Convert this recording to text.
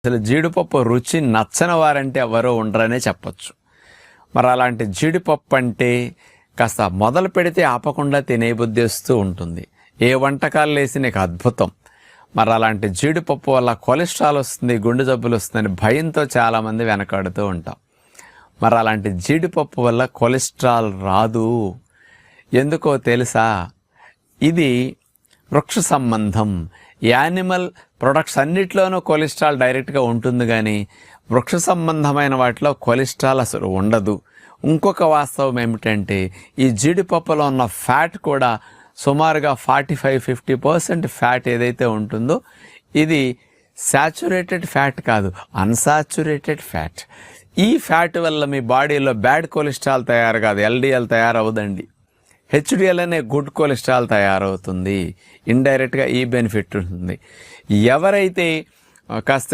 అసలు జీడిపప్పు రుచి నచ్చని వారంటే ఎవరో ఉండరనే చెప్పచ్చు. మరి అలాంటి జీడిపప్పు అంటే కాస్త మొదలు పెడితే ఆపకుండా తినేబుద్ధి వస్తూ ఉంటుంది. ఏ వంటకాలు వేసి నీకు అద్భుతం. మరి అలాంటి జీడిపప్పు వల్ల కొలెస్ట్రాల్ వస్తుంది, గుండె జబ్బులు వస్తుందని భయంతో చాలామంది వెనకాడుతూ ఉంటాం. మరి అలాంటి జీడిపప్పు వల్ల కొలెస్ట్రాల్ రాదు. ఎందుకో తెలుసా? ఇది వృక్ష సంబంధం. యానిమల్ ప్రొడక్ట్స్ అన్నిట్లోనూ కొలెస్ట్రాల్ డైరెక్ట్గా ఉంటుంది, కానీ వృక్ష సంబంధమైన వాటిలో కొలెస్ట్రాల్ అసలు ఉండదు. ఇంకొక వాస్తవం ఏమిటంటే ఈ జీడిపప్పులో ఉన్న ఫ్యాట్ కూడా సుమారుగా 45-50% ఫ్యాట్ ఏదైతే ఉంటుందో ఇది శాచురేటెడ్ ఫ్యాట్ కాదు, అన్సాచురేటెడ్ ఫ్యాట్. ఈ ఫ్యాట్ వల్ల మీ బాడీలో బ్యాడ్ కొలెస్ట్రాల్ తయారు కాదు, ఎల్డిఎల్ తయారవుదండి. హెచ్డిఎల్ అనే గుడ్ కొలెస్ట్రాల్ తయారవుతుంది. ఇండైరెక్ట్గా ఈ బెనిఫిట్ ఉంటుంది. ఎవరైతే కాస్త